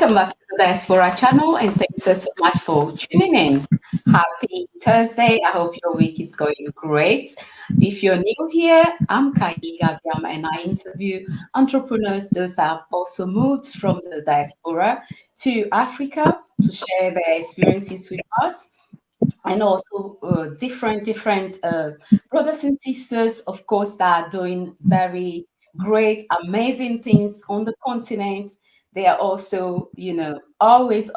Welcome back to the Diaspora channel and thanks so much for tuning in. Happy Thursday. I hope your week is going great. If you're new here, I'm Kai Gabiam and I interview entrepreneurs, those that have also moved from the diaspora to Africa to share their experiences with us, and also different brothers and sisters, of course, that are doing very great, amazing things on the continent. They are also, always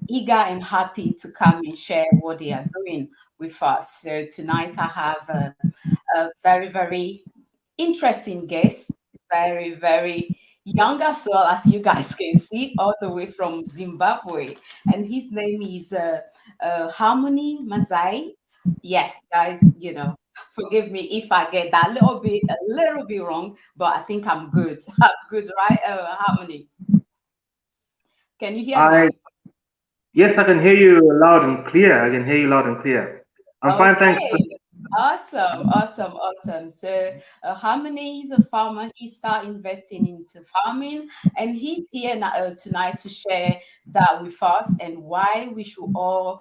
eager and happy to come and share what they are doing with us. So tonight I have a very interesting guest, very young as well, as you guys can see, all the way from Zimbabwe, and his name is Harmony Mazai. Yes, guys, forgive me if I get that a little bit wrong, but I think I'm good. I'm good, right? Harmony, can you hear me? Yes, I can hear you loud and clear. I can hear you loud and clear. I'm fine, thanks. Okay. Awesome. So, Harmony is a farmer. He started investing into farming, and he's here tonight to share that with us and why we should all,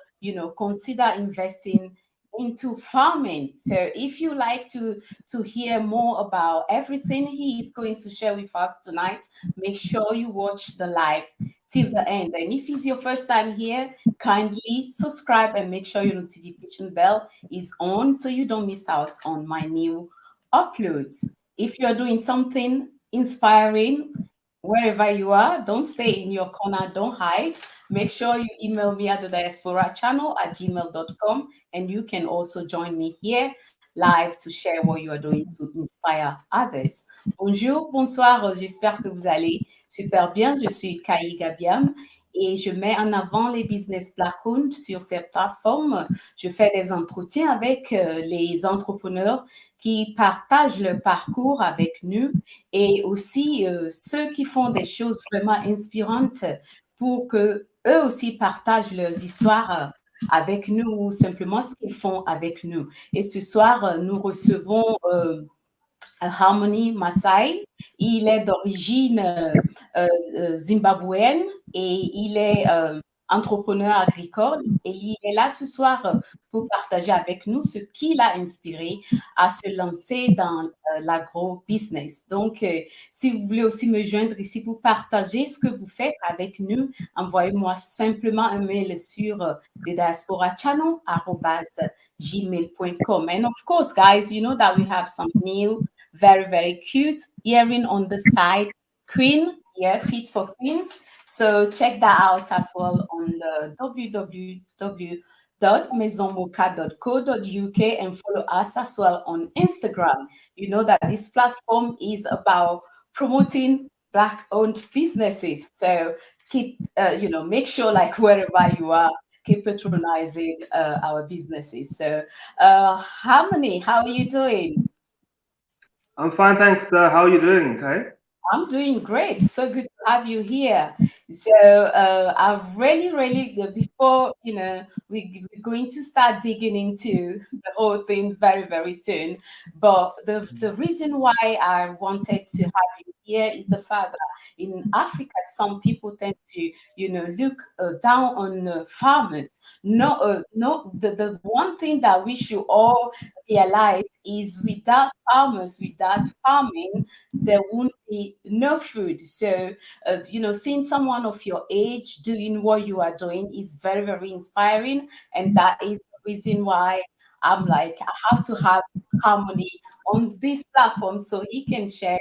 consider investing into farming. So, if you like to hear more about everything he is going to share with us tonight, make sure you watch the live till the end. And if it's your first time here, kindly subscribe and make sure your notification bell is on so you don't miss out on my new uploads. If you're doing something inspiring, wherever you are, don't stay in your corner, don't hide. Make sure you email me at the diaspora channel at gmail.com, and you can also join me here live to share what you are doing to inspire others. Bonjour, bonsoir, j'espère que vous allez super bien. Je suis Kai Gabiam et je mets en avant les business black-owned sur cette plateforme. Je fais des entretiens avec les entrepreneurs qui partagent leur parcours avec nous et aussi ceux qui font des choses vraiment inspirantes pour que eux aussi partagent leurs histoires avec nous ou simplement ce qu'ils font avec nous. Et ce soir, nous recevons Harmony Mazai. Il est d'origine zimbabwean et il est entrepreneur agricole et il est là ce soir pour partager avec nous ce qui l'a inspiré à se lancer dans l'agro-business. Donc, si vous voulez aussi me joindre ici pour partager ce que vous faites avec nous, envoyez-moi simplement un mail sur thediasporachannel@gmail.com. And of course, guys, you know that we have some new very cute earring on the side, queen, yeah, fit for queens. So check that out as well on the www.maisonmocha.co.uk and follow us as well on Instagram. You know that this platform is about promoting Black-owned businesses. So keep, make sure like wherever you are, keep patronizing our businesses. So, Harmony, how are you doing? I'm fine, thanks. How are you doing, Kai? I'm doing great. So good to have you here. So I really, before we're going to start digging into the whole thing very soon. But the reason why I wanted to have you here is the fact that in Africa, some people tend to look down on farmers. No. The one thing that we should all realize is without farmers, without farming, there won't be no food. So, seeing someone of your age doing what you are doing is very inspiring. And that is the reason why I'm like, I have to have Harmony on this platform so he can share,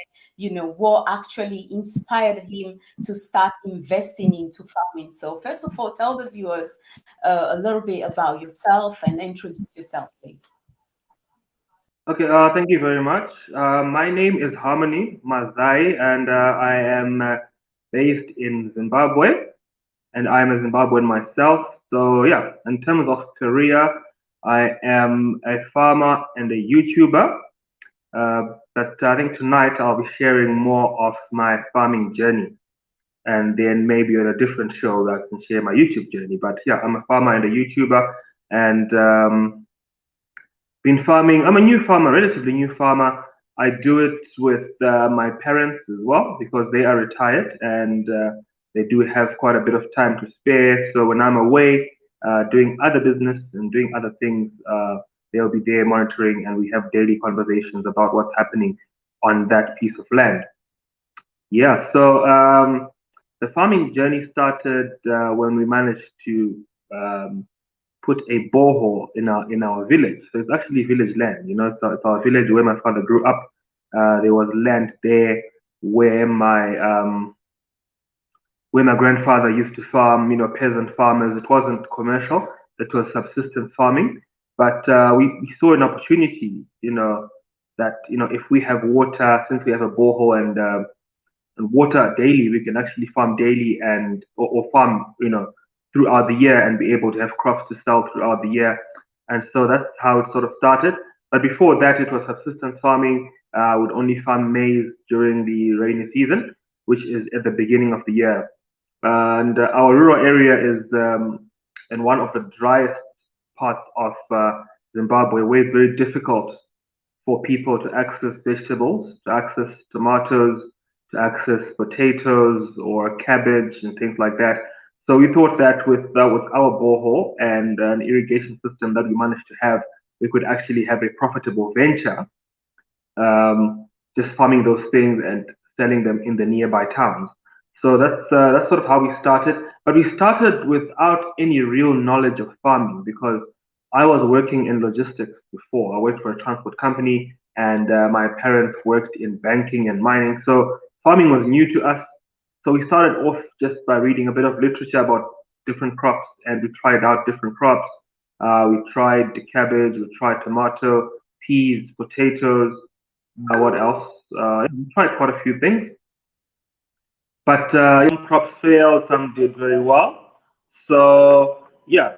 what actually inspired him to start investing into farming. So, first of all, tell the viewers a little bit about yourself and introduce yourself, please. Okay, thank you very much. My name is Harmony Mazai, and I am based in Zimbabwe, and I'm a Zimbabwean myself. So yeah, in terms of career, I am a farmer and a YouTuber. But I think tonight I'll be sharing more of my farming journey, and then maybe on a different show I can share my YouTube journey. But yeah, I'm a farmer and a YouTuber, and been farming. I'm a new farmer, relatively new farmer. I do it with my parents as well because they are retired, and they do have quite a bit of time to spare. So when I'm away doing other business and doing other things, they'll be there monitoring, and we have daily conversations about what's happening on that piece of land. Yeah, so the farming journey started when we managed to put a borehole in our village. So it's actually village land, you know. So it's our village where my father grew up. There was land there where my grandfather used to farm, you know, peasant farmers. It wasn't commercial; it was subsistence farming. But we saw an opportunity, you know, that you know if we have water, since we have a borehole and water daily, we can actually farm daily and or farm, you know, throughout the year and be able to have crops to sell throughout the year. And so that's how it sort of started. But before that, it was subsistence farming. Would only farm maize during the rainy season, which is at the beginning of the year. And our rural area is in one of the driest parts of Zimbabwe, where it's very difficult for people to access vegetables, to access tomatoes, to access potatoes or cabbage and things like that. So we thought that with our borehole and an irrigation system that we managed to have, we could actually have a profitable venture, just farming those things and selling them in the nearby towns. So that's sort of how we started. But we started without any real knowledge of farming because I was working in logistics before. I worked for a transport company, and my parents worked in banking and mining. So farming was new to us. So we started off just by reading a bit of literature about different crops, and we tried out different crops. We tried the cabbage, we tried tomato, peas, potatoes. What else? We tried quite a few things, but some crops failed, some did very well. So yeah,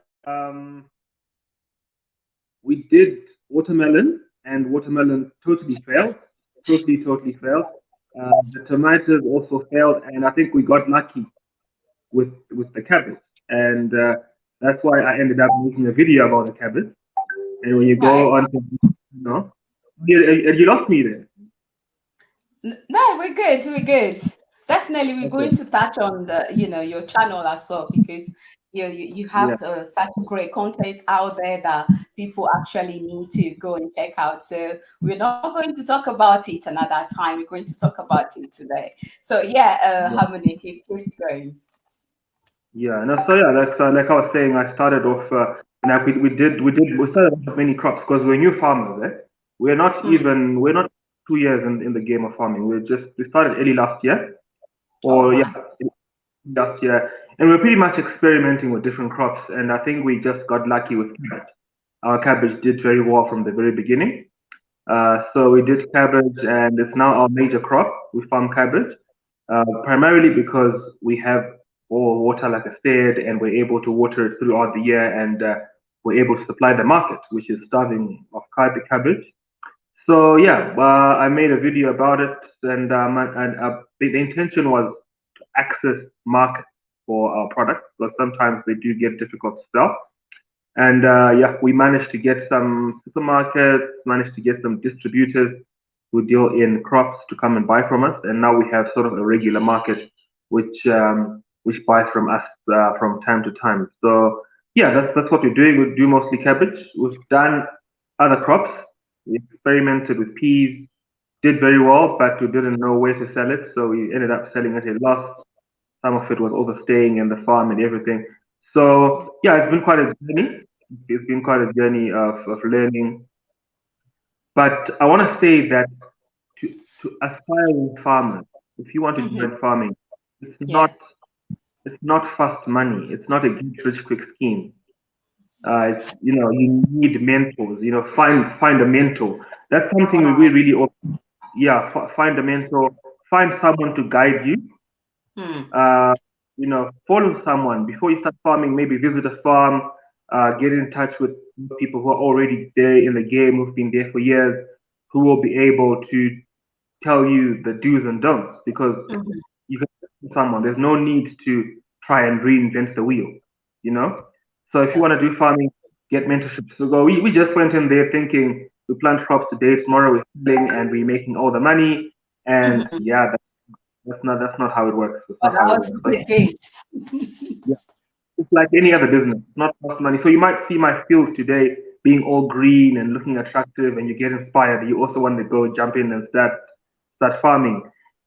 we did watermelon, and watermelon totally failed, totally failed. The tomatoes also failed, and I think we got lucky with the cabbage, and that's why I ended up making a video about the cabbage. And when you Right. go on, to, you know, you lost me there. No, we're good. We're good. Definitely, we're Okay. going to touch on the, your channel as well because you Yeah. have such great content out there that people actually need to go and check out. So we're not going to talk about it another time. We're going to talk about it today. So yeah, Yeah. Harmony, keep going. Yeah, no, so yeah, that's like I was saying. I started off, and like we started off with many crops because we're new farmers. Hmm. We're not 2 years in the game of farming. We started early last year, Oh or yeah, wow. last year, and we're pretty much experimenting with different crops. And I think we just got lucky with cabbage. Our cabbage did very well from the very beginning. So we did cabbage, and it's now our major crop. We farm cabbage, primarily because we have all water, like I said, and we're able to water it throughout the year, and we're able to supply the market, which is starving of cabbage. So yeah, I made a video about it, and the intention was to access markets for our products because sometimes they do get difficult to sell. And yeah, we managed to get some supermarkets, managed to get some distributors who deal in crops to come and buy from us. And now we have sort of a regular market which buys from us from time to time. So yeah, that's what we're doing. We do mostly cabbage. We've done other crops. We experimented with peas, did very well, but we didn't know where to sell it, so we ended up selling at a loss. Some of it was overstaying in the farm and everything. So yeah, it's been quite a journey. It's been quite a journey of learning. But I want to say that to, to aspiring farmers, if you want to Hmm. join farming, it's Yeah. not it's not fast money. It's not a get rich quick scheme. It's you need mentors. Find a mentor. That's something we Wow. really yeah, find a mentor, find someone to guide you. Hmm. uh, Follow someone before you start farming. Maybe visit a farm, get in touch with people who are already there in the game, who've been there for years, who will be able to tell you the do's and don'ts. Because Hmm. you can trust someone. There's no need to try and reinvent the wheel. You know. So if you want That's. to do farming, get mentorship. So go. We just went in there thinking we plant crops today, tomorrow we're selling, and we're making all the money. And Mhm. yeah, That's not how it works. It's But not that how it was works. the case. Yeah, it's like any other business. It's not cost money. So you might see my fields today being all green and looking attractive, and you get inspired. You also want to go jump in and start farming.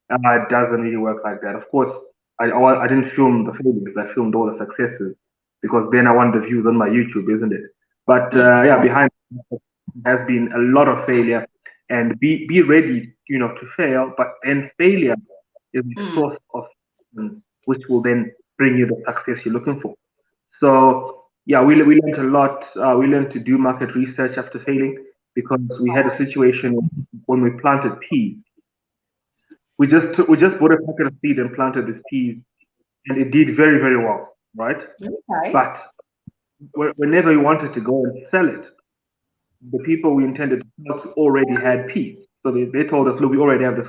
It doesn't really work like that. Of course, I didn't film the failures. I filmed all the successes because then I want the views on my YouTube, isn't it? But yeah, behind has been a lot of failure, and be ready, to fail. But then failure is the Mm, source of which will then bring you the success you're looking for. So yeah, we learned a lot. We learned to do market research after failing because we had a situation when we planted peas. We just bought a packet of seed and planted these peas, and it did very very well, right? okay. But whenever we wanted to go and sell it, the people we intended to sell to already had peas. So they told us, look, we already have this.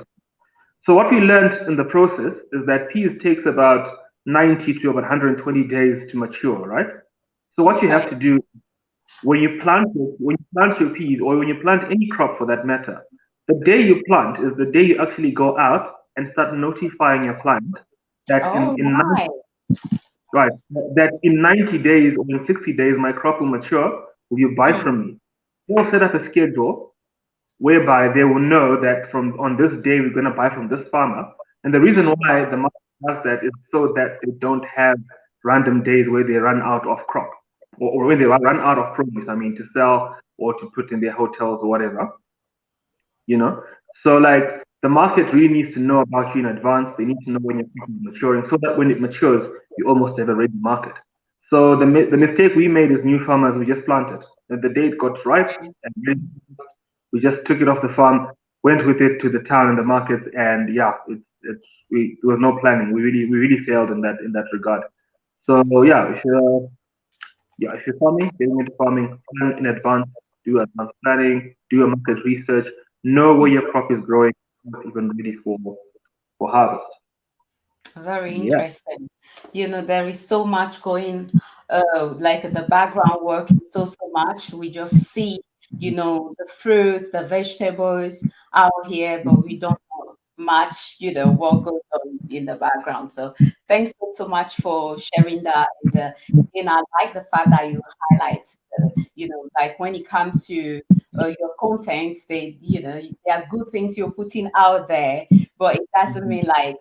So what we learned in the process is that peas takes about 90 to about 120 days to mature, right? So what you Okay. have to do when you plant your peas or when you plant any crop for that matter, the day you plant is the day you actually go out and start notifying your client that Oh my. right, that in 90 days or in 60 days my crop will mature. Will you buy Mm, from me? They'll set up a schedule whereby they will know that from on this day we're going to buy from this farmer. And the reason mm. why the market does that is so that they don't have random days where they run out of crop or when they run out of produce, I mean, to sell or to put in their hotels or whatever, you know. So like the market really needs to know about you in advance. They need to know when your crop is maturing so that when it matures, you almost have a ready market. So the mistake we made as new farmers, we just planted. And the day it got ripe and we just took it off the farm, went with it to the town and the markets, and yeah, there was no planning. We really failed in that regard. So if you're farming, getting into farming, plan in advance, do advanced planning, do your market research, know where your crop is growing, it's even ready for harvest. Very Yeah. interesting. There is so much going, like the background work is so much. We just see, the fruits, the vegetables out here, but we don't know much, what goes on in the background. So thanks so much for sharing that. And, I like the fact that you highlight, like when it comes to your content, there are good things you're putting out there, but it doesn't Mhm. mean like,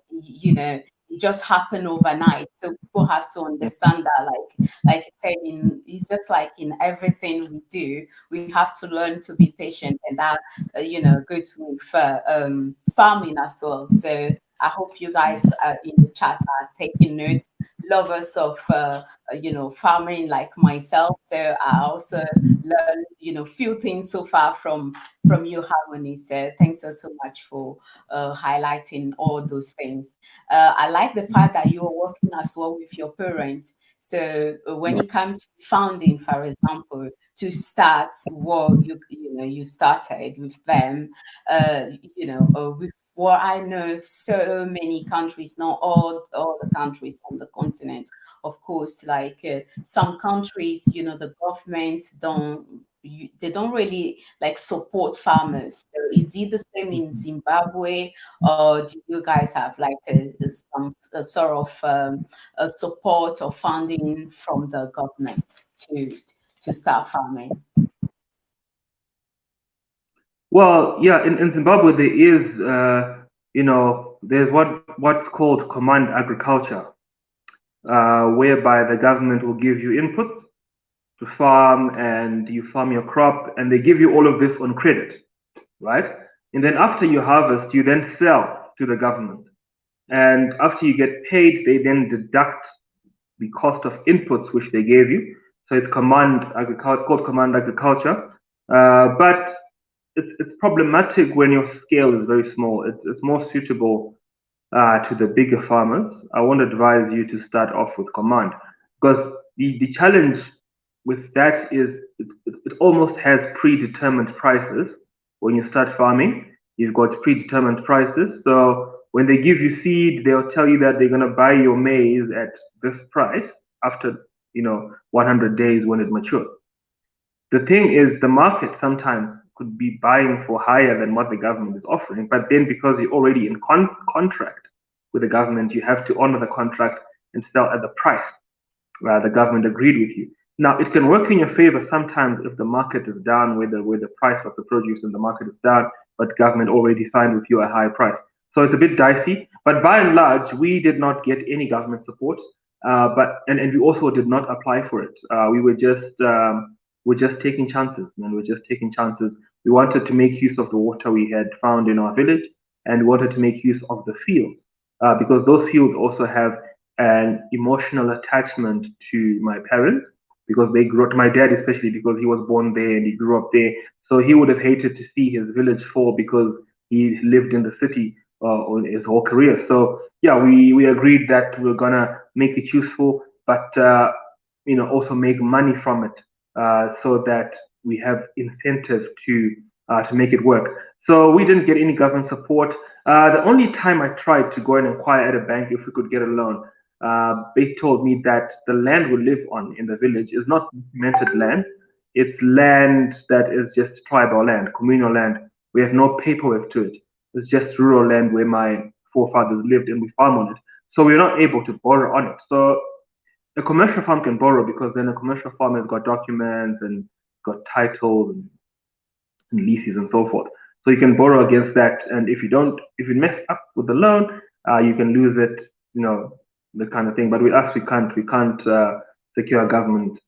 it just happened overnight. So people have to understand that, like you said, it's just like in everything we do, we have to learn to be patient, and that goes with farming as well. So I hope you guys in the chat are taking notes. Lovers of farming like myself. So I also learned few things so far from you, Harmony. So thanks so much for highlighting all those things. I like the fact that you are working as well with your parents. So when it comes to founding, for example, to start what you started with them, with what I know, so many countries, not all the countries on the continent, of course, like some countries, the government they don't really like support farmers. So is it the same in Zimbabwe, or do you guys have like some sort of support or funding from the government to start farming? Well, yeah, in Zimbabwe there is, there's what's called command agriculture, whereby the government will give you inputs to farm and you farm your crop and they give you all of this on credit, right? And then after you harvest, you then sell to the government. And after you get paid, they then deduct the cost of inputs which they gave you. So it's command agriculture, called command agriculture. But it's problematic when your scale is very small. It's more suitable to the bigger farmers. I won't advise you to start off with command because the challenge with that is it almost has predetermined prices. When you start farming, you've got predetermined prices. So when they give you seed, they'll tell you that they're going to buy your maize at this price after 100 days when it matures. The thing is, the market sometimes could be buying for higher than what the government is offering, but then because you're already in contract with the government, you have to honor the contract and sell at the price the government agreed with you. Now, it can work in your favor sometimes if the market is down, where the price of the produce in the market is down, but government already signed with you a high price. So it's a bit dicey. But by and large, we did not get any government support. And we also did not apply for it. We were just taking chances, and we're just taking chances. We wanted to make use of the water we had found in our village, and we wanted to make use of the fields because those fields also have an emotional attachment to my parents because they grew up, to my dad especially because he was born there and he grew up there. So he would have hated to see his village fall because he lived in the city his whole career. So yeah, we agreed that we're gonna make it useful, but also make money from it, so that we have incentive to make it work. So we didn't get any government support. The only time I tried to go and inquire at a bank if we could get a loan, they told me that the land we live on in the village is not documented land. It's land that is just tribal land, communal land. We have no paperwork to it. It's just rural land where my forefathers lived and we farm on it. So we're not able to borrow on it. So a commercial farm can borrow because then a commercial farm has got documents and got titles and leases and so forth. So you can borrow against that. And if you mess up with the loan, you can lose it, the kind of thing. But with us, we can't secure government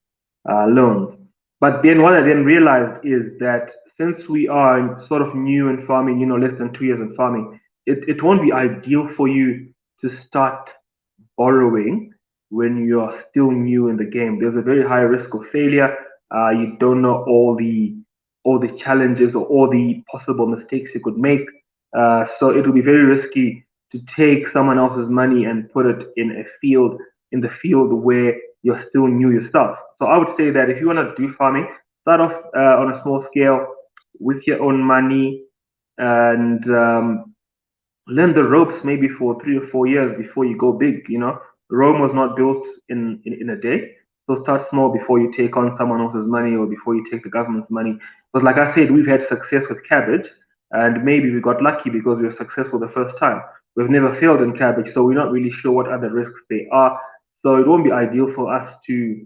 loans. But then what I then realized is that since we are sort of new in farming, less than 2 years in farming, it won't be ideal for you to start borrowing when you're still new in the game. There's a very high risk of failure. You don't know all the challenges or all the possible mistakes you could make. So it will be very risky to take someone else's money and put it in the field where you're still new yourself. So I would say that if you want to do farming, start off on a small scale with your own money and learn the ropes maybe for 3 or 4 years before you go big. Rome was not built in a day. So start small before you take on someone else's money or before you take the government's money. But like I said, we've had success with cabbage, and maybe we got lucky because we were successful the first time. We've never failed in cabbage, so we're not really sure what other risks there are. So it won't be ideal for us to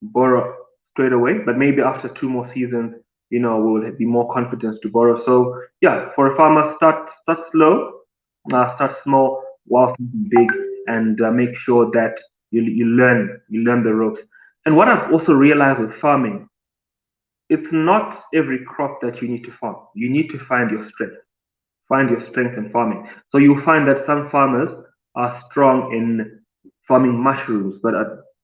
borrow straight away, but maybe after 2 more seasons, we'll be more confident to borrow. So yeah, for a farmer, start slow, start small, while thinking big, and make sure that you learn the ropes. And what I've also realized with farming, it's not every crop that you need to farm. You need to find your strength. Find your strength in farming. So you'll find that some farmers are strong in farming mushrooms, but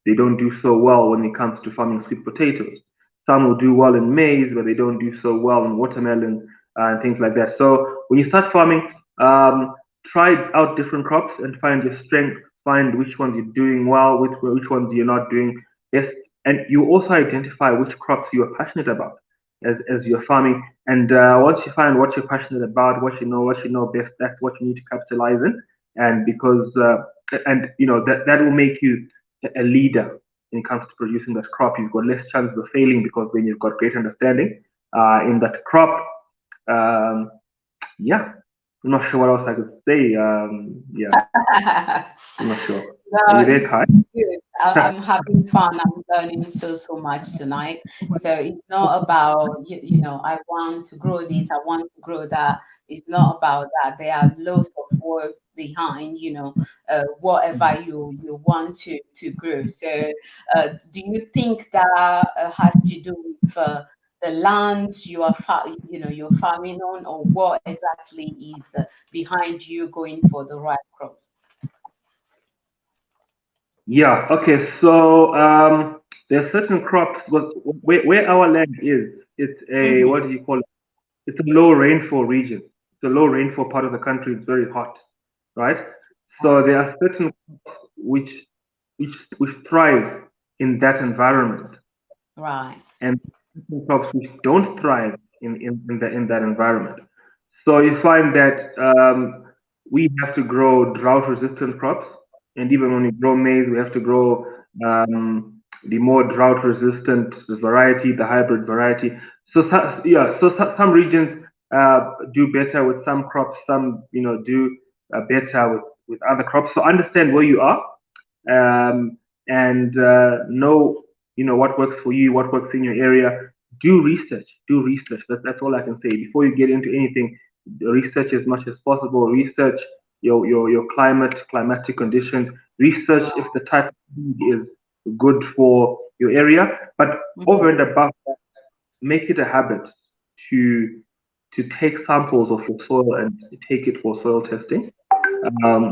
they don't do so well when it comes to farming sweet potatoes. Some will do well in maize, but they don't do so well in watermelons and things like that. So when you start farming, try out different crops and find your strength. Find which ones you're doing well, which ones you're not doing best, and you also identify which crops you are passionate about as you're farming. And once you find what you're passionate about, what you know best, that's what you need to capitalize in. And because that will make you a leader when it comes to producing that crop. You've got less chances of failing because then you've got great understanding in that crop. Um, yeah, I'm not sure what else I could say. Yeah, I'm not sure. Are No, you there, it's Kai? good. I'm having fun. I'm learning so much tonight. So it's not about I want to grow this, I want to grow that. It's not about that. There are loads of works behind whatever you want to grow. So do you think that has to do with the land you're farming on, or what exactly is behind you going for the right crops? Yeah. Okay. So there are certain crops, but where our land is, it's a, Mm-hmm. what do you call it? It's a low rainfall region. It's a low rainfall part of the country. It's very hot, right? So there are certain crops which thrive in that environment, Right. and certain crops which don't thrive in that environment. So you find that we have to grow drought resistant crops, and even when we grow maize, we have to grow the more drought resistant variety, the hybrid variety. So some regions do better with some crops, some do better with other crops. So understand where you are, and know what works for you, what works in your area. Do research. Do research. That's all I can say. Before you get into anything, research as much as possible. Research your climatic conditions. Research if the type of seed is good for your area. But over and above that, make it a habit to take samples of your soil and take it for soil testing.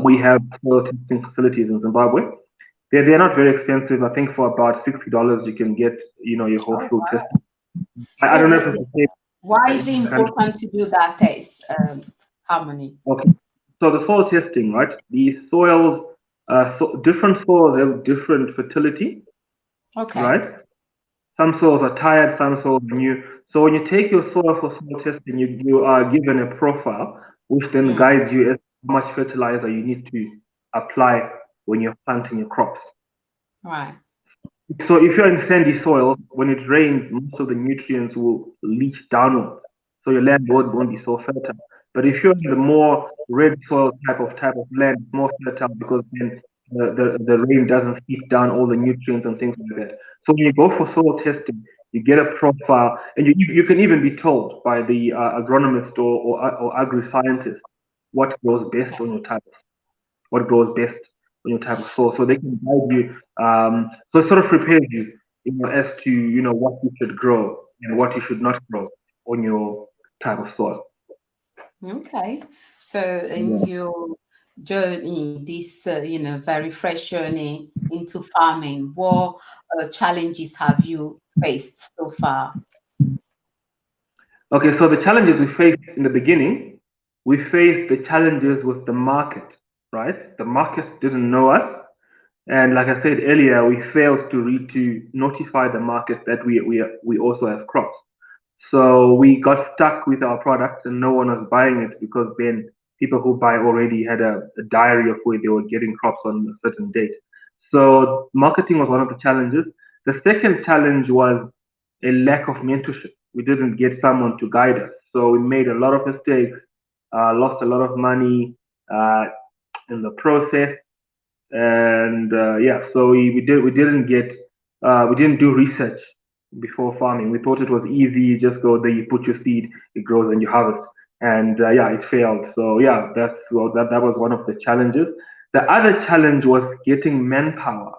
We have soil testing facilities in Zimbabwe. They're not very expensive. I think for about $60 you can get your whole field tested. I don't know if So it's the same why is it in country. important to do that test, Harmony? Okay, so the soil testing, right? The soils, different soils have different fertility, Okay. right? Some soils are tired, some soils are new. So when you take your soil for soil testing, you are given a profile, which then guides you as how much fertilizer you need to apply when you're planting your crops. Right. So if you're in sandy soil, when it rains, most of the nutrients will leach downwards. So your land won't be so fertile. But if you're in the more red soil type of land, it's more fertile because then the rain doesn't seep down all the nutrients and things like that. So when you go for soil testing, you get a profile, and you can even be told by the agronomist or agri-scientist what grows best on your type of what grows best on your type of soil. So they can guide you. So it sort of prepares you, as to what you should grow and what you should not grow on your type of soil. Okay. So in Yeah. your journey, this very fresh journey into farming, what challenges have you faced so far? Okay, so the challenges we faced in the beginning, we faced the challenges with the market, right? The market didn't know us. And like I said earlier, we failed to notify the market that we also have crops. So we got stuck with our product and no one was buying it because then people who buy already had a diary of where they were getting crops on a certain date. So marketing was one of the challenges. The second challenge was a lack of mentorship. We didn't get someone to guide us. So we made a lot of mistakes, lost a lot of money uh, in the process, and yeah, so we didn't do research before farming. We thought it was easy. You just go there, you put your seed, it grows, and you harvest. And yeah, it failed. So yeah, that was one of the challenges. The other challenge was getting manpower,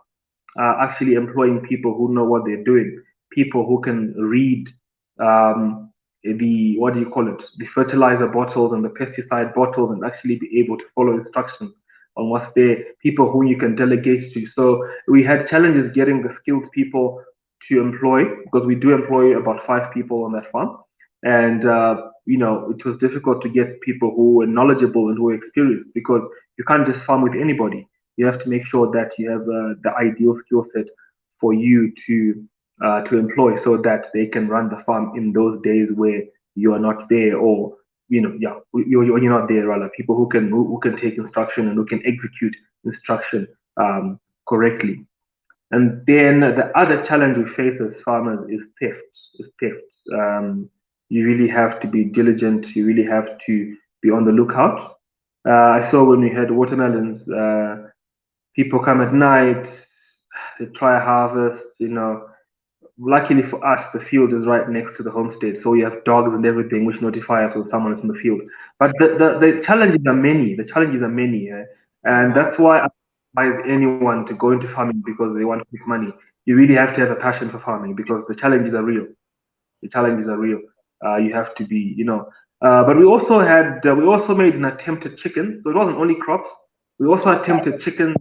actually employing people who know what they're doing, people who can read the what do you call it, the fertilizer bottles and the pesticide bottles, and actually be able to follow instructions on what's there, people who you can delegate to. So we had challenges getting the skilled people to employ, because we do employ about 5 people on that farm. And it was difficult to get people who were knowledgeable and who were experienced, because you can't just farm with anybody. You have to make sure that you have the ideal skill set for you to employ, so that they can run the farm in those days where you are not there, or yeah, you're not there, rather. People who can take instruction and who can execute instruction correctly. And then the other challenge we face as farmers is theft. Is theft. You really have to be diligent. You really have to be on the lookout. I saw when we had watermelons, people come at night, they try harvest. Luckily for us, the field is right next to the homestead, so we have dogs and everything which notify us when someone is in the field. But the challenges are many. The challenges are many, and that's why I advise anyone to go into farming because they want quick money. You really have to have a passion for farming because the challenges are real. The challenges are real. You have to be. But we also made an attempt at chickens, so it wasn't only crops. We also Okay. attempted chickens,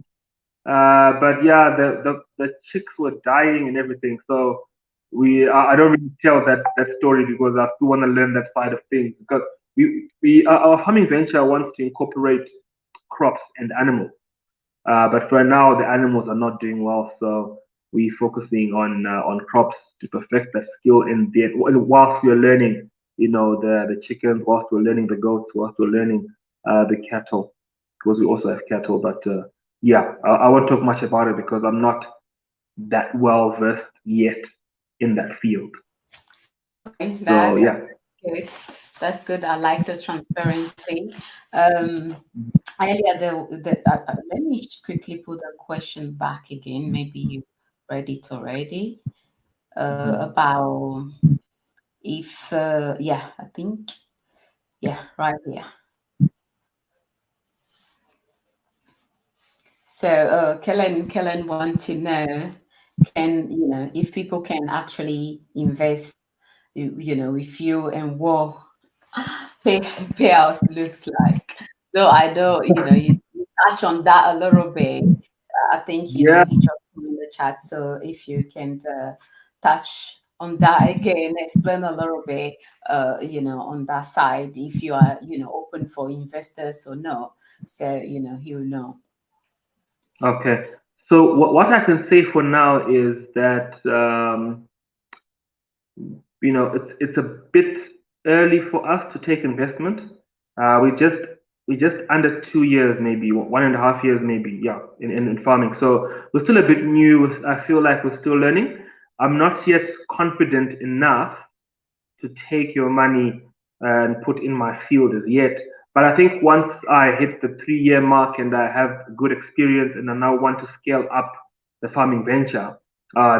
but yeah, the chicks were dying and everything. So I don't really tell that story because I still want to learn that side of things. Because our farming venture wants to incorporate crops and animals, but for now the animals are not doing well. So we're focusing on crops to perfect that skill, and then whilst we're learning, the chickens, whilst we're learning the goats, whilst we're learning the cattle, because we also have cattle, but. Yeah, I won't talk much about it because I'm not that well versed yet in that field. Okay, So that's yeah, good. That's good. I like the transparency. Um, Earlier, let me quickly put the question back again. Maybe you read it already. Mhm. About if, yeah, I think, yeah, right here. So, Kellen wants to know, if people can actually invest, with you, and what pay payouts looks like. So I know, you touch on that a little bit. I think, Yeah. he dropped in the chat. So if you can touch on that again, explain a little bit, on that side, if you are, open for investors or not. So, he'll know. Okay. So what I can say for now is that it's a bit early for us to take investment. We just under 2 years, maybe 1.5 years, maybe, yeah, in farming. So we're still a bit new. I feel like we're still learning. I'm not yet confident enough to take your money and put in my field as yet. But I think once I hit the 3 year mark and I have good experience and I now want to scale up the farming venture,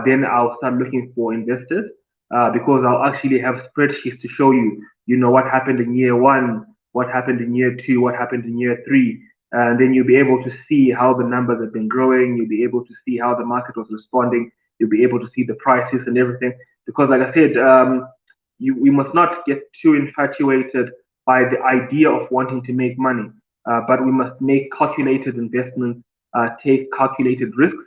then I'll start looking for investors because I'll actually have spreadsheets to show you, what happened in year one, what happened in year two, what happened in year three. And then you'll be able to see how the numbers have been growing. You'll be able to see how the market was responding. You'll be able to see the prices and everything. Because, like I said, we must not get too infatuated by the idea of wanting to make money, but we must make calculated investments, take calculated risks.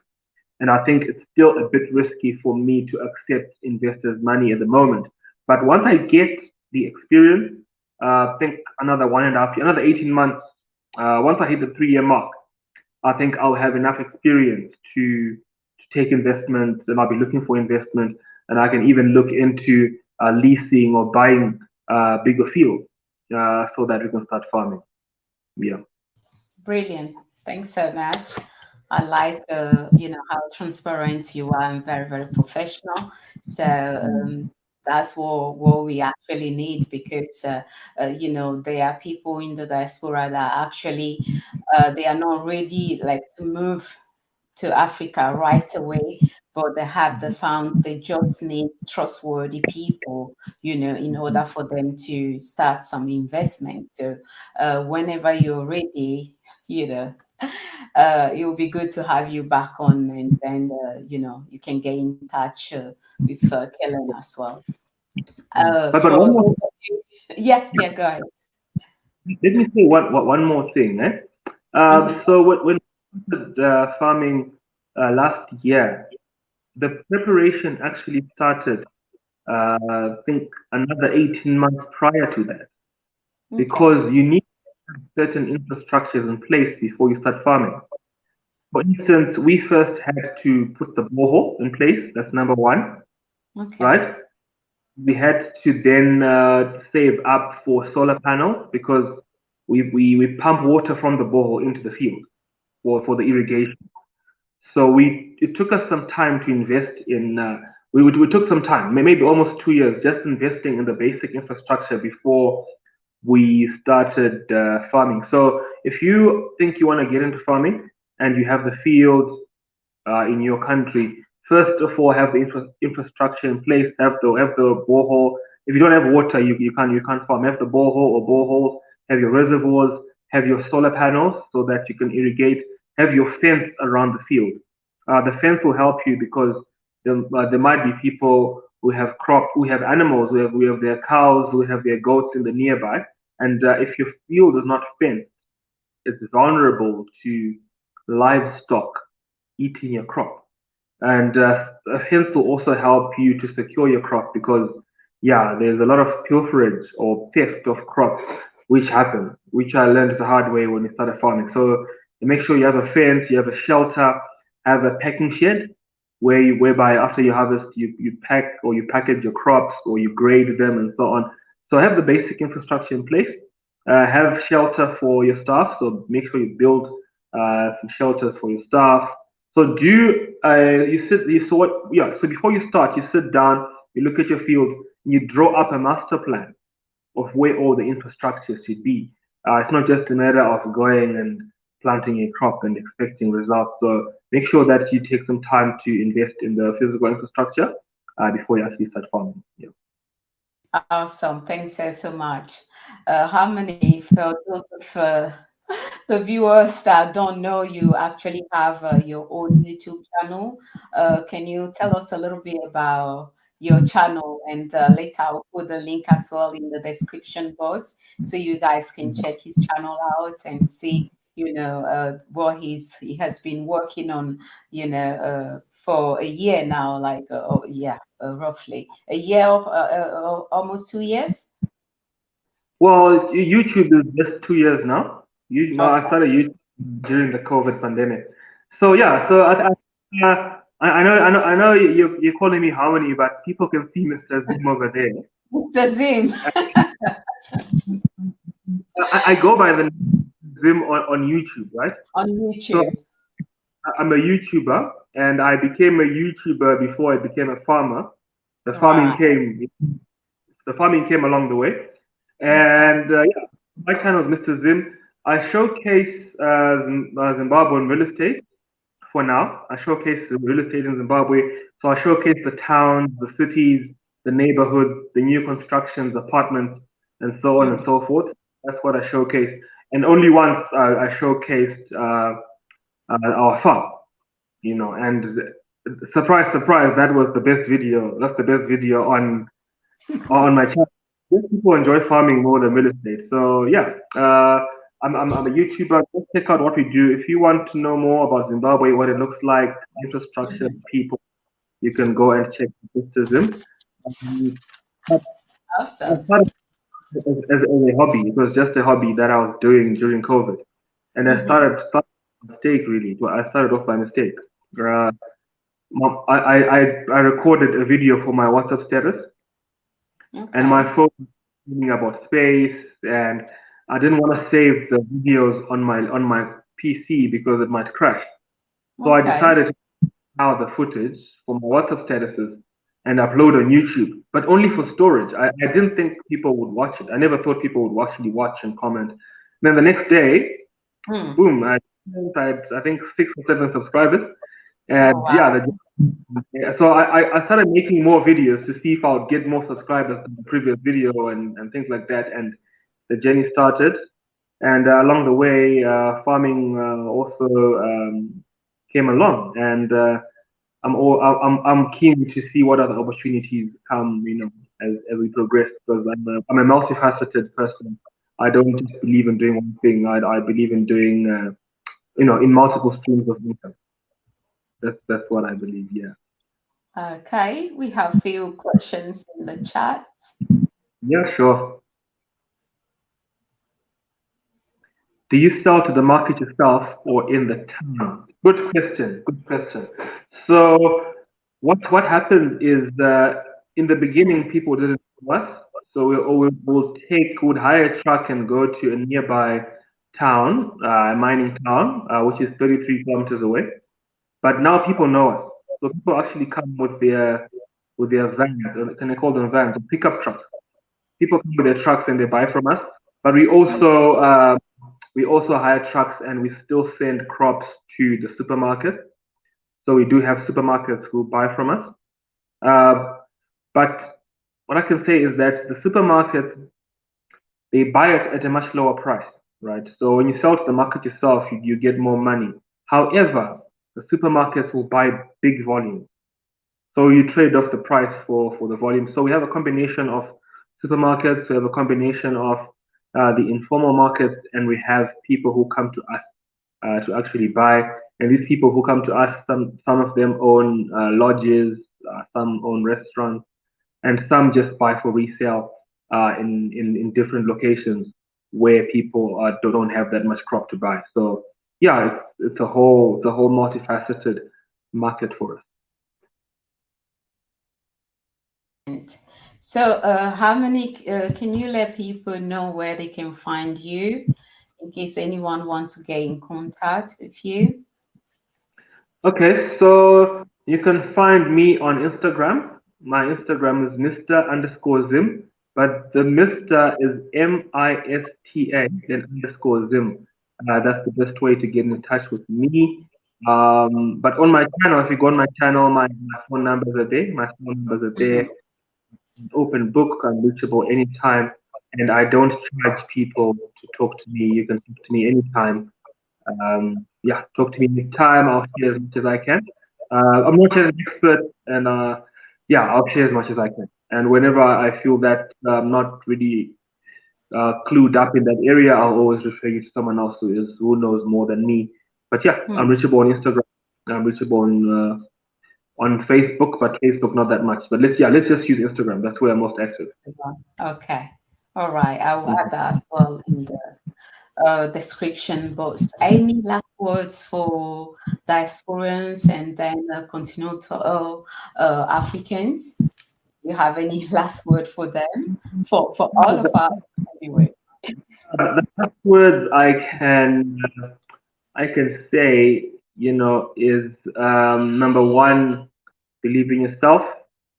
And I think it's still a bit risky for me to accept investors' money at the moment. But once I get the experience, I think another 1.5 year, another 18 months, once I hit the 3 year mark, I think I'll have enough experience to take investments, and I'll be looking for investment, and I can even look into leasing or buying bigger fields so that we can start farming. Yeah. Brilliant. Thanks so much. I like, how transparent you are, and very, very professional. So, that's what we actually need, because, there are people in the diaspora that actually, they are not ready, like, to move to Africa right away, but they have the funds. They just need trustworthy people, in order for them to start some investment. So, whenever you're ready, you know, it will be good to have you back on, and then, you can get in touch with Kellen as well. But For one more, those of you, yeah, yeah, go ahead. let me say one more thing. Hmm. So when we started farming last year, the preparation actually started, I think, another 18 months prior to that, Okay, because you need certain infrastructures in place before you start farming. For instance, we first had to put the borehole in place. That's number one, okay, right? We had to then save up for solar panels because we pump water from the borehole into the field for the irrigation. So it took us some time to invest in. We took some time, maybe almost 2 years, just investing in the basic infrastructure before we started farming. So if you think you want to get into farming and you have the fields in your country, first of all, have the infrastructure in place. Have the borehole. If you don't have water, you can't farm. Have the borehole or boreholes. Have your reservoirs. Have your solar panels so that you can irrigate. Have your fence around the field. The fence will help you because there might be people who have crop, who have animals, who have their cows, who have their goats in the nearby, and if your field is not fenced, it's vulnerable to livestock eating your crop. And hence will also help you to secure your crop because, yeah, there's a lot of pilferage or theft of crops which happens, which I learned the hard way when I started farming. So you make sure you have a fence, you have a shelter, have a packing shed whereby after you harvest, you pack or you package your crops or you grade them and so on. So have the basic infrastructure in place. Have shelter for your staff. So make sure you build some shelters for your staff. So you saw what, yeah, so before you start, you sit down, you look at your field, and you draw up a master plan where all the infrastructure should be. It's not just a matter of going and planting a crop and expecting results. So make sure that you take some time to invest in the physical infrastructure before you actually start farming. Yeah. Awesome. Thanks so much. Harmony, for those of the viewers that don't know, you actually have your own YouTube channel. Can you tell us a little bit about your channel? And later I'll put the link as well in the description box so you guys can check his channel out and see, what he has been working on, for a year now, like, yeah, roughly a year of almost 2 years. Well, YouTube is just 2 years now. I Okay. started YouTube during the COVID pandemic. So yeah, Oh, so I know you're calling me Harmony, but people can see Mr. Zim over there. the Zim I go by the name Zim on YouTube, right? on So YouTube. I'm a YouTuber, and I became a YouTuber before I became a farmer. The farming Right. came, the farming came along the way, Okay. and yeah, my channel is Mr. Zim. I showcase Zimbabwean real estate for now. I showcase the real estate in Zimbabwe. So I showcase the towns, the cities, the neighborhoods, the new constructions, apartments, and so on and Mm. so forth. That's what I showcase. And only once I showcased our farm, and surprise, surprise, that was the best video. That's the best video on my channel. Most people enjoy farming more than real estate. So yeah, I'm a YouTuber. Just check out what we do. If you want to know more about Zimbabwe, what it looks like, infrastructure, Mhm. people, you can go and check Zim. Um, but I Awesome. started as a hobby. It was just a hobby that I was doing during COVID, and I Hmm. started by mistake really. Well, I started off by mistake. Uh, I recorded a video for my WhatsApp status, and my Okay. phone was thinking about space, and I didn't want to save the videos on my PC because it might crash. So I Okay. decided to out the footage from my WhatsApp statuses and upload on YouTube, but only for storage. I didn't think people would watch it. I never thought people would actually watch and comment. Then the next day, Hmm. boom, I had, I think 6 or 7 subscribers. Oh, And yeah, wow. so I started making more videos to see if I would get more subscribers than the previous video and things like that. And the journey started. And along the way, farming also came along. And I'm keen to see what other opportunities come, as we progress, because I'm a multifaceted person. I don't just believe in doing one thing. I believe in doing, in multiple streams of income. That's what I believe. Yeah. Okay. We have few questions in the chat. Yeah, sure. Do you sell to the market yourself or in the town? Good question. Good question. So what happens is in the beginning people didn't know us, so would hire a truck and go to a nearby town, a mining town, which is 33 kilometers away. But now people know us, so people actually come with their vans, can I call them vans, or pickup trucks? People come with their trucks and they buy from us. But we also hire trucks and we still send crops to the supermarkets. So we do have supermarkets who buy from us. Uh, but what I can say is that the supermarkets, they buy it at a much lower price, right? So when you sell to the market yourself, you get more money. However, the supermarkets will buy big volume. So you trade off the price for the volume. So we have a combination of supermarkets, we have a combination of the informal markets, and we have people who come to us to actually buy. And these people who come to us, some of them own lodges, some own restaurants, and some just buy for resale in different locations where people don't have that much crop to buy. So yeah, it's a whole multifaceted market for us. So, how many, can you let people know where they can find you in case anyone wants to get in contact with you? Okay, so you can find me on Instagram. My Instagram is Mr. underscore Zim. but the Mr. is Mista, then underscore Zim. That's the best way to get in touch with me. But on my channel, if you go on my channel, my phone numbers are there. My phone numbers are there. Mhm. Open book. I'm reachable anytime, and I don't charge people to talk to me. You can talk to me anytime. Yeah, talk to me anytime. I'll share as much as I can. I'm not an expert, and yeah, I'll share as much as I can. And whenever I feel that I'm not really clued up in that area, I'll always refer you to someone else who knows more than me. But yeah, I'm Mhm. reachable on Instagram. I'm reachable on Facebook, but Facebook not that much. But let's just use Instagram. That's where I'm most active. Okay. All right. I'll add Mhm. that as well in the description box. Any last words for diasporans and then continental Africans? You have any last word for them? For all of us, anyway. The last words I can say, is number one, believe in yourself.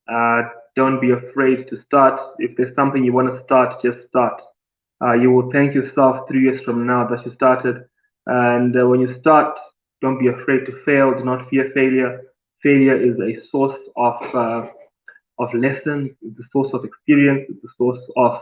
Uh, don't be afraid to start. If there's something you want to start, just start. You will thank yourself 3 years from now that you started. And when you start, don't be afraid to fail. Do not fear failure. Failure is a source of lessons. It's a source of experience. It's a source of,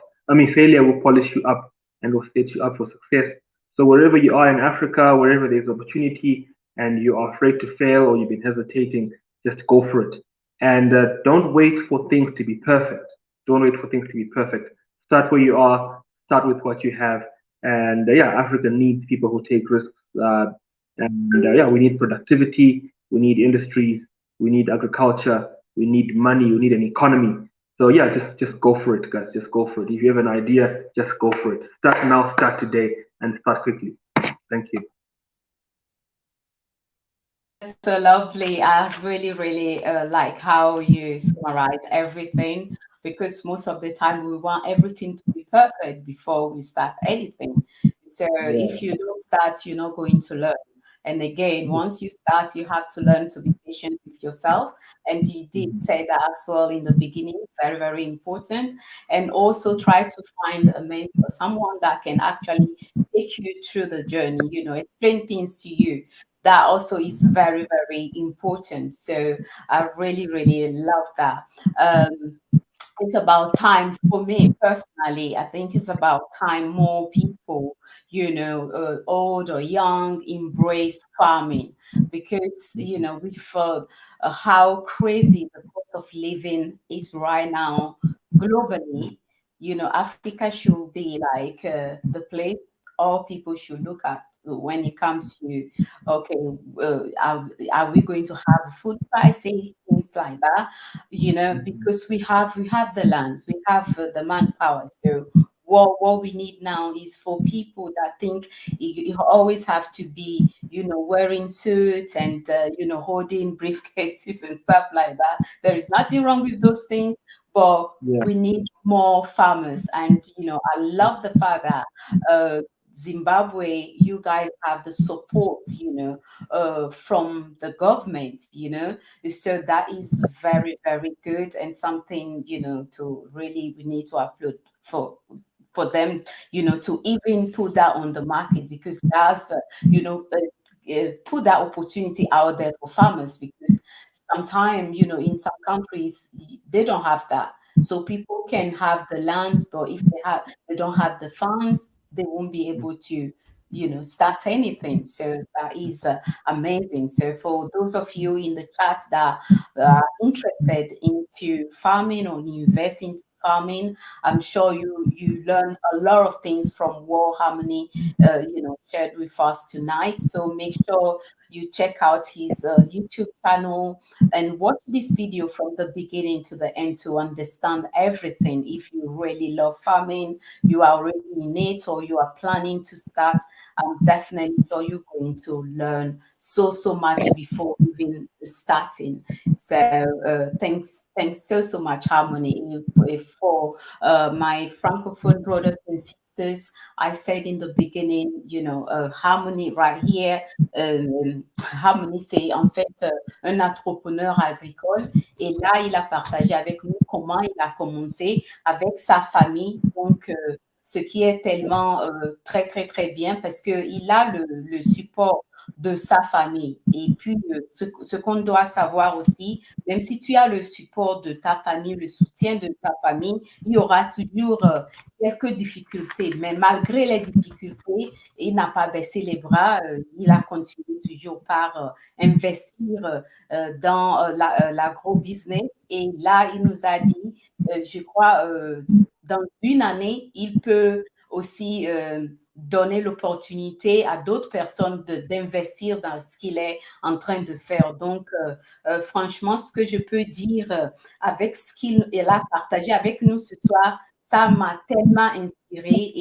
failure will polish you up and will set you up for success. So wherever you are in Africa, wherever there's opportunity and you are afraid to fail or you've been hesitating, just go for it. And don't wait for things to be perfect. Don't wait for things to be perfect. Start where you are. Start with what you have. And yeah, Africa needs people who take risks. And yeah, we need productivity. We need industries. We need agriculture. We need money. We need an economy. So yeah, just go for it, guys. Just go for it. If you have an idea, just go for it. Start now, start today, and start quickly. Thank you. That's so lovely. I really, really like how you summarize everything because most of the time we want everything to be perfect before we start anything. So if Yeah. you don't start, you're not going to learn. And again, once you start, you have to learn to be patient with yourself. And you did say that as well in the beginning, very, very important. And also try to find a mentor, someone that can actually take you through the journey, explain things to you. That also is very, very important. So I really, really love that. Um, it's about time for me personally. I think it's about time more people, old or young, embrace farming because we felt how crazy the cost of living is right now globally. Africa should be like the place all people should look at when it comes to okay, are we going to have food prices, things like that, because we have the lands, we have the manpower. So what we need now is for people that think you always have to be, wearing suits and holding briefcases and stuff like that. There is nothing wrong with those things, but Yeah. we need more farmers. And I love the fact that uh, Zimbabwe, you guys have the support, from the government, so that is very, very good and something, to really we need to upload for them, to even put that on the market because that's, put that opportunity out there for farmers because sometimes, in some countries they don't have that. So people can have the lands, but if they don't have the funds, they won't be able to, start anything. So that is amazing. So for those of you in the chat that are interested into farming or invest into farming, I'm sure you learn a lot of things from what Harmony, shared with us tonight. So make sure you check out his YouTube channel and watch this video from the beginning to the end to understand everything. If you really love farming, you are already in it, or you are planning to start, I'm definitely sure you're going to learn so much before even starting. So thanks so much, Harmony, for my francophone brothers and sisters investors. I said in the beginning, Harmony right here, Harmony, c'est en fait un entrepreneur agricole. Et là, il a partagé avec nous comment il a commencé avec sa famille. Donc, ce qui est tellement très, très, très bien parce qu'il a le support de sa famille. Et puis, ce qu'on doit savoir aussi, même si tu as le support de ta famille, le soutien de ta famille, il y aura toujours quelques difficultés. Mais malgré les difficultés, il n'a pas baissé les bras. Il a continué toujours par investir dans l'agro-business. Et là, il nous a dit, je crois, dans une année, il peut aussi donner l'opportunité à d'autres personnes d'investir dans ce qu'il est en train de faire. Donc, franchement, ce que je peux dire avec ce qu'il a partagé avec nous ce soir, ça m'a tellement inspiré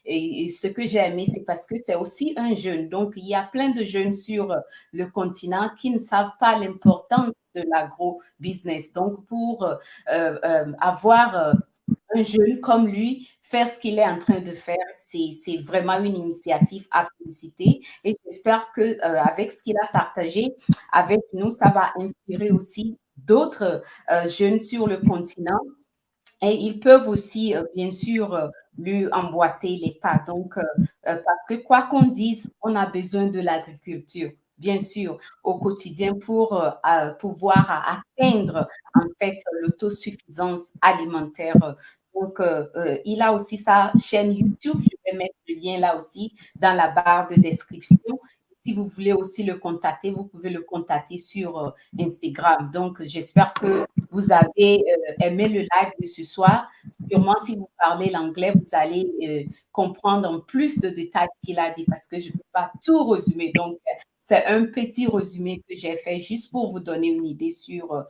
et ce que j'ai aimé, c'est parce que c'est aussi un jeune. Donc, il y a plein de jeunes sur le continent qui ne savent pas l'importance de l'agro-business. Donc, pour avoir un jeune comme lui faire ce qu'il est en train de faire, c'est vraiment une initiative à féliciter. Et j'espère que avec ce qu'il a partagé avec nous, ça va inspirer aussi d'autres jeunes sur le continent. Et ils peuvent aussi, bien sûr, lui emboîter les pas. Donc, parce que quoi qu'on dise, on a besoin de l'agriculture, bien sûr, au quotidien pour pouvoir atteindre, en fait, l'autosuffisance alimentaire. Donc, il a aussi sa chaîne YouTube. Je vais mettre le lien là aussi dans la barre de description. Si vous voulez aussi le contacter, vous pouvez le contacter sur Instagram. Donc, j'espère que vous avez aimé le live de ce soir. Sûrement, si vous parlez l'anglais, vous allez comprendre en plus de détails ce qu'il a dit parce que je ne peux pas tout résumer. Donc, c'est un petit résumé que j'ai fait juste pour vous donner une idée sur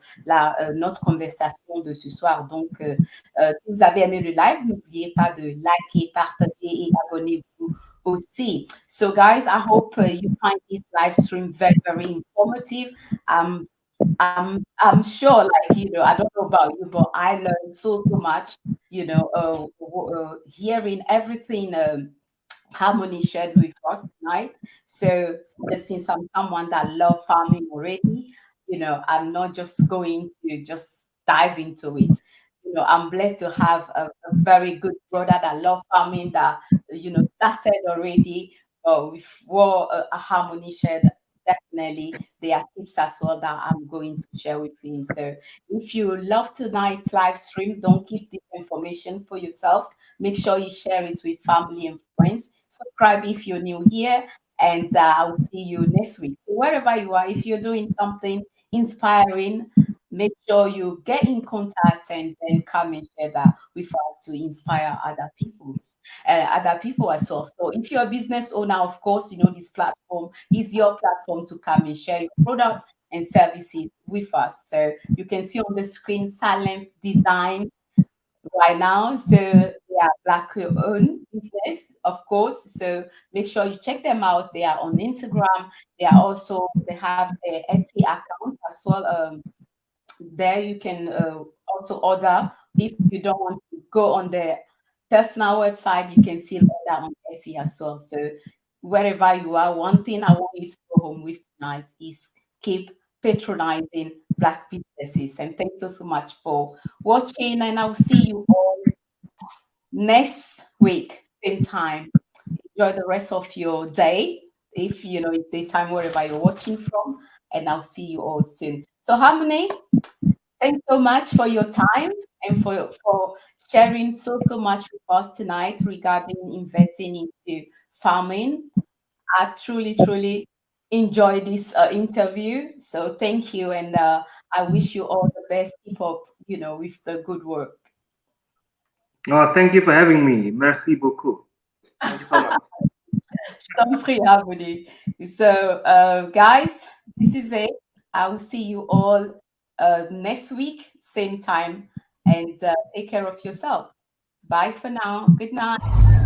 notre conversation de ce soir. Donc, si vous avez aimé le live, n'oubliez pas de liker, partager et abonnez-vous aussi. So, guys, I hope you find this live stream very, very informative. I'm sure, like, I don't know about you, but I learned so much, hearing everything Harmony shared with us tonight. So since I'm someone that love farming already, I'm not just going to just dive into it. I'm blessed to have a very good brother that love farming that started already with what Harmony shared. Definitely, there are tips as well that I'm going to share with him. So, if you love tonight's live stream, don't keep this information for yourself. Make sure you share it with family and friends. Subscribe if you're new here, and I'll see you next week. So, wherever you are, if you're doing something inspiring, make sure you get in contact and then come and share that with us to inspire other people as well. So if you're a business owner, of course, this platform is your platform to come and share your products and services with us. So you can see on the screen Silent Design right now. So they are Black owned business, of course. So make sure you check them out. They are on Instagram. They have a Etsy account as well. There you can also order. If you don't want to go on the personal website, you can still order on Etsy as well. So wherever you are, one thing I want you to go home with tonight is keep patronizing Black businesses. And thanks so much for watching, and I'll see you all next week, same time. Enjoy the rest of your day. If it's daytime wherever you're watching from, and I'll see you all soon. So Harmony, thanks so much for your time and for sharing so much with us tonight regarding investing into farming. I truly enjoyed this interview. So thank you, and I wish you all the best. Keep up, with the good work. Oh, thank you for having me. Merci beaucoup. Thank you so much. Je t'en prie, Harmony. So, guys, this is it. I will see you all next week, same time, and take care of yourselves. Bye for now. Good night.